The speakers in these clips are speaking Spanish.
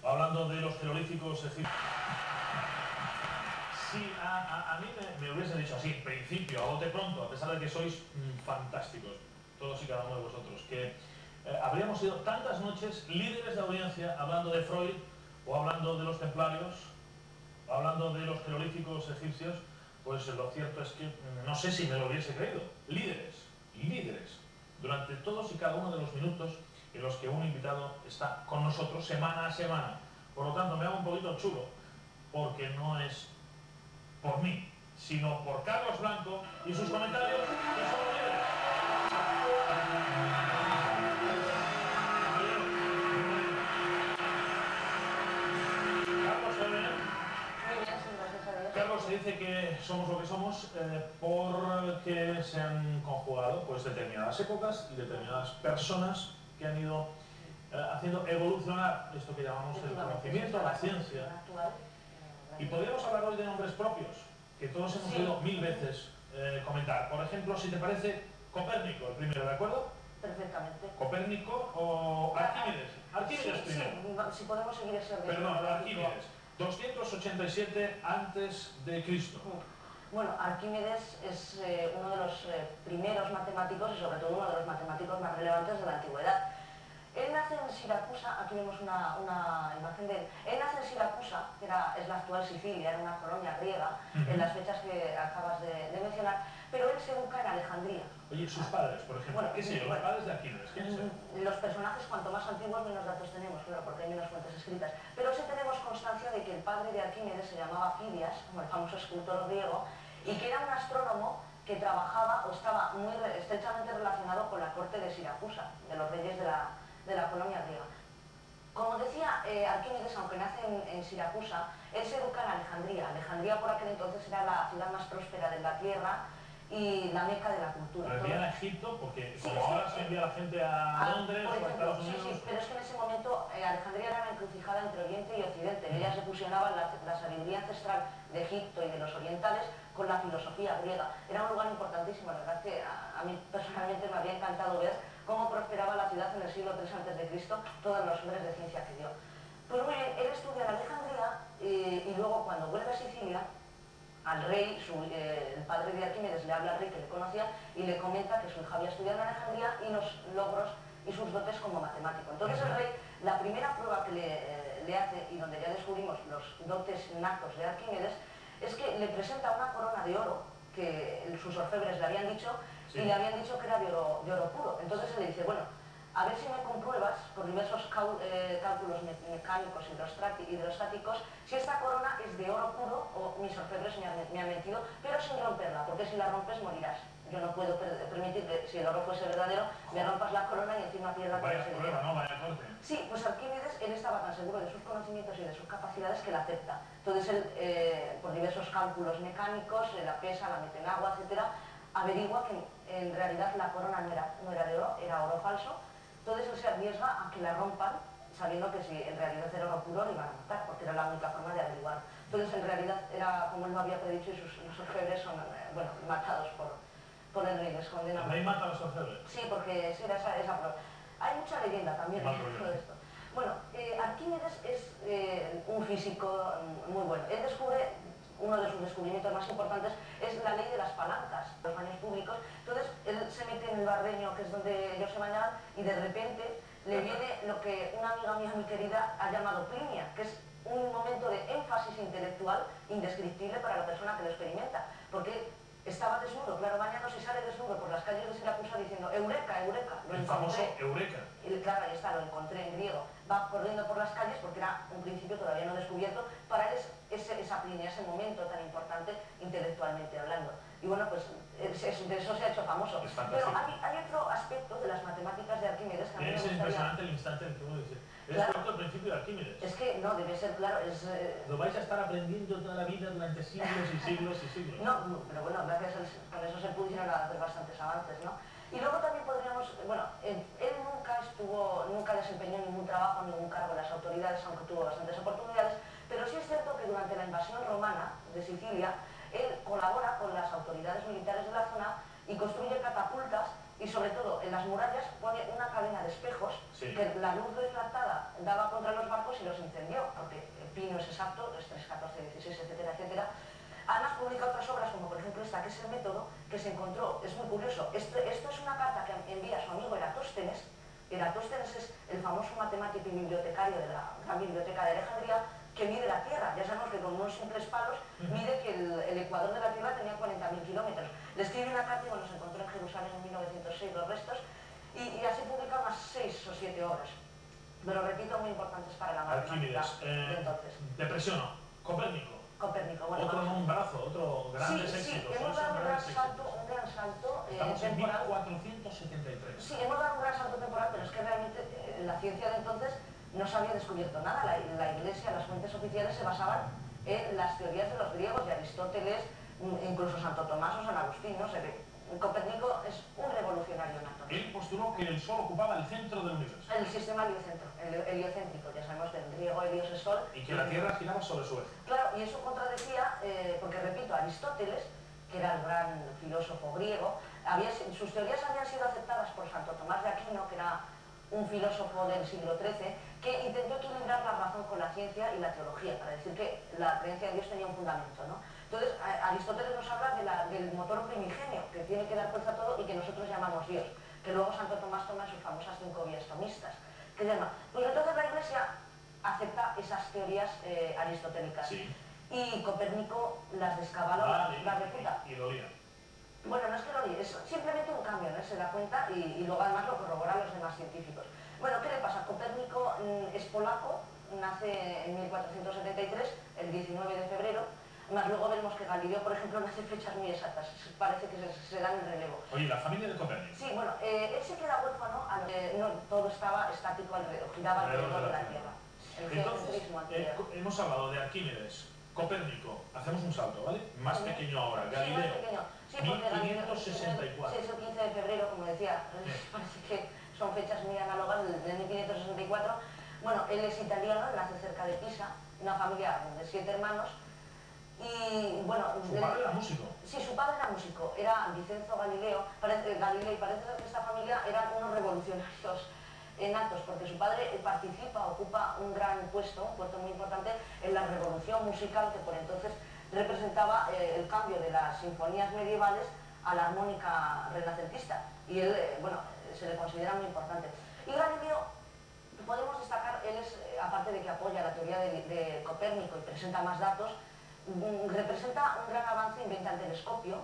hablando de los jeroglíficos egipcios. Si a mí me hubiesen dicho así, en principio, a bote pronto, a pesar de que sois fantásticos, todos y cada uno de vosotros, que habríamos sido tantas noches líderes de audiencia hablando de Freud, o hablando de los templarios, o hablando de los jeroglíficos egipcios, pues lo cierto es que no sé si me lo hubiese creído. Líderes, durante todos y cada uno de los minutos en los que un invitado está con nosotros semana a semana. Por lo tanto, me hago un poquito chulo, porque no es por mí, sino por Carlos Blanco y sus comentarios, que son líderes. Carlos, ¿se ve bien? Muy bien, sí, gracias a Dios. Carlos, se dice que somos lo que somos porque se han conjugado pues, determinadas épocas y determinadas personas que han ido haciendo evolucionar esto que llamamos el conocimiento, la ciencia. Y podríamos hablar hoy de nombres propios, que todos hemos oído mil veces comentar. Por ejemplo, si te parece, Copérnico, el primero, ¿de acuerdo? Perfectamente. Copérnico o Arquímedes. Arquímedes primero. Sí, si podemos seguir ese orden. Perdón, Arquímedes. 287 antes de Cristo. Bueno, Arquímedes es uno de los primeros matemáticos y sobre todo uno de los matemáticos más relevantes de la antigüedad. Él nace en Siracusa, aquí vemos una imagen de él. Él nace en Siracusa, que es la actual Sicilia, era una colonia griega, en las fechas que acabas de mencionar, pero él se educa en Alejandría. Oye, sus padres, por ejemplo, Bueno, ¿qué sé yo? Los padres de Arquímedes, ¿quiénes son? Los personajes, cuanto más antiguos, menos datos tenemos, claro, porque hay menos fuentes escritas. Pero sí tenemos constancia de que el padre de Arquímedes se llamaba Fidias, como el famoso escultor griego, y que era un astrónomo que trabajaba o estaba muy estrechamente relacionado con la corte de Siracusa, de los reyes de la colonia griega. Como decía, Arquímedes, aunque nace en Siracusa, él se educa en Alejandría. Alejandría por aquel entonces era la ciudad más próspera de la tierra y la meca de la cultura. Pero envían a Egipto, porque como ahora se envía la gente a Londres o a Estados Unidos... Sí, pero es que en ese momento Alejandría era una encrucijada entre Oriente y Occidente. Ellas se fusionaban la sabiduría ancestral de Egipto y de los orientales con la filosofía griega. Era un lugar importantísimo, la verdad es que a mí personalmente me había encantado ver cómo prosperaba la ciudad en el siglo III a.C., todos los hombres de ciencia que dio. Pues muy bien, él estudia en Alejandría y luego cuando vuelve a Sicilia, al rey, el padre de Arquímedes le habla al rey que le conocía y le comenta que su hija había estudiado en Alejandría y los logros y sus dotes como matemático. Entonces el rey, la primera prueba que le hace y donde ya descubrimos los dotes natos de Arquímedes, es que le presenta una corona de oro que sus orfebres le habían dicho y le habían dicho que era de oro puro. Entonces él le dice, bueno, a ver si me compruebas por diversos cálculos mecánicos hidrostáticos si esta corona es de oro puro o mis orfebres me han mentido, pero sin romperla, porque si la rompes morirás. Yo no puedo permitir que si el oro fuese verdadero me rompas la corona y encima pierda todo ese dinero. Vaya corte. Sí, pues Arquímedes, él estaba tan seguro de sus conocimientos y de sus capacidades que la acepta. Entonces él, por diversos cálculos mecánicos, la pesa, la mete en agua, etc., averigua que en realidad la corona no era de oro, era oro falso. Entonces él se arriesga a que la rompan, sabiendo que si en realidad era oro puro le iban a matar, porque era la única forma de averiguar. Entonces en realidad era como él lo había predicho y los orfebres son matados por el rey, les condenan. ¿El rey mata a los orfebres? Sí, porque sí, era esa prueba. Hay mucha leyenda también dentro de esto. Bueno, Arquímedes es un físico muy bueno. Él descubre, uno de sus descubrimientos más importantes es la ley de las palancas, los baños públicos. Entonces él se mete en el Barreño, que es donde ellos se bañaban, y de repente le viene lo que una amiga mía muy querida ha llamado primia, que es un momento de énfasis intelectual indescriptible para la persona que lo experimenta, porque estaba desnudo, claro, bañándose y sale desnudo por las calles de Siracusa diciendo ¡Eureka, Eureka! El famoso Eureka. Y claro, ahí está, lo encontré en griego. Va corriendo por las calles porque era un principio todavía no descubierto. Para él es esa primia, ese momento tan importante intelectualmente hablando. Y bueno, pues de eso se ha hecho famoso. Pero hay otro aspecto de las matemáticas de Arquímedes que a mí me gustaría... Es impresionante el instante en que uno dice, ¿eres correcto el principio de Arquímedes? Es que no, debe ser claro, Lo vais a estar aprendiendo toda la vida durante siglos y siglos y siglos. No, pero bueno, gracias con eso se pudieron hacer bastantes avances, ¿no? Y luego también podríamos, bueno, él nunca desempeñó ningún trabajo, ningún cargo en las autoridades, aunque tuvo bastantes oportunidades, pero sí es cierto que durante la invasión romana de Sicilia, él colabora con las autoridades militares de la zona y construye catapultas y sobre todo en las murallas pone una cadena de espejos que la luz refractada daba contra los barcos y los incendió. Pino es exacto, es 3, 14, 16, etcétera, etcétera. Además publica otras obras, como por ejemplo esta, que es el método, que se encontró, es muy curioso, esto es una carta que envía a su amigo Eratóstenes. Eratóstenes es el famoso matemático y bibliotecario de la gran biblioteca de Alejandría, que mide la Tierra. Ya sabemos que con unos simples palos mide que el ecuador de la Tierra tenía 40.000 kilómetros. Le escribe una carta y bueno, se encontró en Jerusalén en 1906 los restos, y así publica unas 6 o 7 obras. Pero repito, muy importantes para la matemática de entonces. Depresión, Copérnico. Copérnico, bueno, otro nombrazo, otro grandes éxitos. Sí, hemos dado un gran salto Estamos temporal. En 1473. Sí, hemos dado un gran salto temporal, pero es que realmente la ciencia de entonces no se había descubierto nada. La Iglesia, las fuentes oficiales se basaban en las teorías de los griegos, de Aristóteles, incluso Santo Tomás o San Agustín, no se ve. Copérnico es un revolucionario nato. Él postuló que el Sol ocupaba el centro del universo. El sistema heliocéntrico, ya sabemos del griego helios es Sol. Y que la Tierra giraba sobre su eje. Claro, y eso contradecía, porque repito, Aristóteles, que era el gran filósofo griego, sus teorías habían sido aceptadas por Santo Tomás de Aquino, que era un filósofo del siglo XIII, que intentó equilibrar la razón con la ciencia y la teología, para decir que la creencia en Dios tenía un fundamento, ¿no? Entonces, Aristóteles nos habla del motor primigenio, que tiene que dar fuerza a todo y que nosotros llamamos Dios, que luego Santo Tomás toma en sus famosas 5 vías tomistas, que llama. Pues entonces la Iglesia acepta esas teorías aristotélicas. Sí. Y Copérnico las descabaló, las refuta. Y lo lía. Bueno, no es que lo líe, es simplemente un cambio, ¿no? Se da cuenta y luego además lo corroboran los demás científicos. Bueno, ¿qué le pasa? Copérnico es polaco, nace en 1473, el 19 de febrero. Además, luego vemos que Galileo, por ejemplo, no hace fechas muy exactas, parece que se dan el relevo. Oye, ¿la familia de Copérnico? Sí, bueno, él se queda huérfano, no, todo estaba estático alrededor, giraba alrededor de la Tierra. Entonces, hemos hablado de Arquímedes, Copérnico, hacemos un salto, ¿vale? Más pequeño ahora, Galileo, sí, más pequeño. Sí, porque 1564. Sí, es el 15 de febrero, como decía, parece que son fechas muy análogas, del 1564. Bueno, él es italiano, nace cerca de Pisa, una familia de 7 hermanos. Y bueno, ¿Su padre era músico? Sí, su padre era músico, era Vicenzo Galileo, y parece ser que esta familia eran unos revolucionarios natos, porque su padre ocupa un gran puesto, un puesto muy importante en la revolución musical que por entonces representaba el cambio de las sinfonías medievales a la armónica renacentista, y él, bueno, se le considera muy importante. Y Galileo, podemos destacar, él es, aparte de que apoya la teoría de Copérnico y presenta más datos, representa un gran avance, inventa el telescopio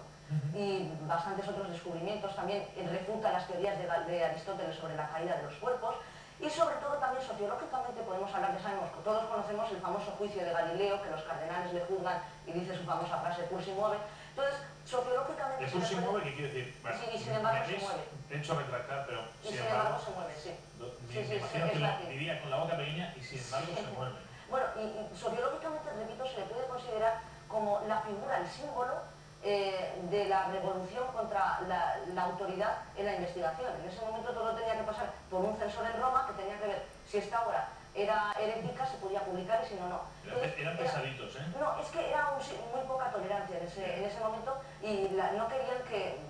y bastantes otros descubrimientos, también refuta las teorías de Aristóteles sobre la caída de los cuerpos, y sobre todo también sociológicamente podemos hablar, que sabemos que todos conocemos el famoso juicio de Galileo, que los cardenales le juzgan y dice su famosa frase pur si mueve. Entonces, sociológicamente... ¿El pur si mueve qué quiere decir? Bueno, sí, y sin embargo se mueve. He hecho retractar, pero y sin embargo se mueve, sí. Me imagino que lo diría con la boca pequeña y sin embargo se mueve. Bueno, y sociológicamente, repito, se le puede considerar como la figura, el símbolo de la revolución contra la autoridad en la investigación. En ese momento todo tenía que pasar por un censor en Roma que tenía que ver si esta obra era herética, se podía publicar, y si no, no. Entonces, eran pesaditos, ¿eh? No, es que era muy poca tolerancia en ese momento, y no querían que,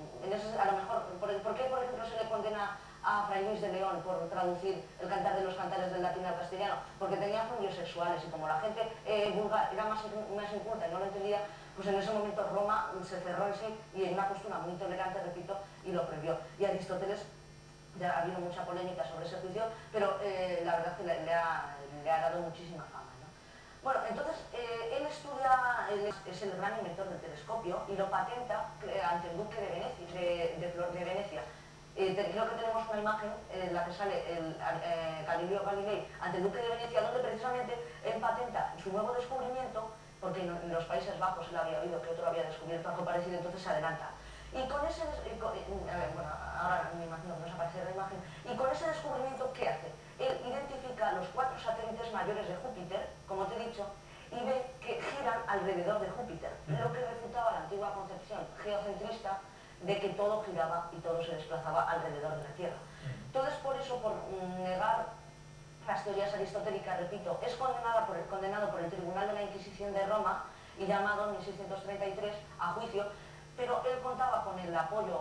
a lo mejor, ¿por qué por ejemplo se le condena a Fray Luis de León por traducir el Cantar de los Cantares del latín al castellano? Porque tenía fundios sexuales, y como la gente vulgar era más inculta y no lo entendía, pues en ese momento Roma se cerró en sí y en una postura muy intolerante, repito, y lo prohibió. Y Aristóteles, ya ha habido mucha polémica sobre ese juicio, pero la verdad es que le ha dado muchísima fama, ¿no? Bueno, entonces él es el gran inventor del telescopio y lo patenta ante el duque de Venecia. Creo que tenemos una imagen en la que sale Galileo Galilei ante el duque de Venecia, donde precisamente él patenta su nuevo descubrimiento, porque en los Países Bajos él había oído que otro había descubierto algo parecido, entonces se adelanta. Y con ese, bueno, ahora me imagino que nos aparecerá la imagen, y con ese descubrimiento, ¿qué hace? Él identifica los 4 satélites mayores de Júpiter, como te he dicho, y ve que giran alrededor de Júpiter, lo que refutaba la antigua concepción geocentrista de que todo giraba y todo se desplazaba alrededor de la Tierra. Entonces, por eso, por negar las teorías aristotélicas, repito, es condenado por el Tribunal de la Inquisición de Roma y llamado en 1633 a juicio, pero él contaba con el apoyo,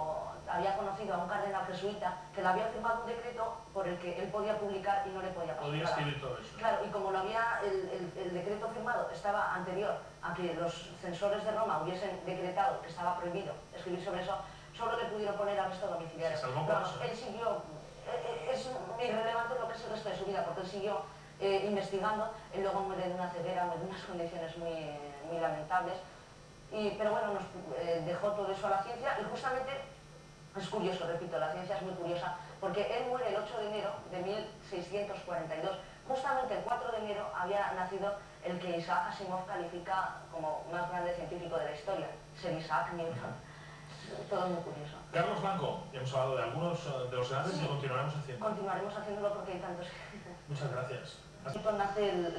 había conocido a un cardenal jesuita que le había firmado un decreto por el que él podía publicar y no le podía pasar nada. Podía escribir todo eso. Claro, y como el decreto firmado estaba anterior a que los censores de Roma hubiesen decretado que estaba prohibido escribir sobre eso, solo le pudieron poner arresto domiciliario. Él siguió, es irrelevante lo que es el resto de su vida, porque él siguió investigando, él luego muere de una ceguera, de unas condiciones muy lamentables, pero bueno, nos dejó todo eso a la ciencia, y justamente es curioso, repito, la ciencia es muy curiosa, porque él muere el 8 de enero de 1642, justamente el 4 de enero había nacido el que Isaac Asimov califica como más grande científico de la historia, Sir Isaac Newton. Todo muy curioso. Carlos Blanco, ya hemos hablado de algunos de los grandes y continuaremos haciendo. Continuaremos haciéndolo porque hay tantos. Muchas gracias. Nace el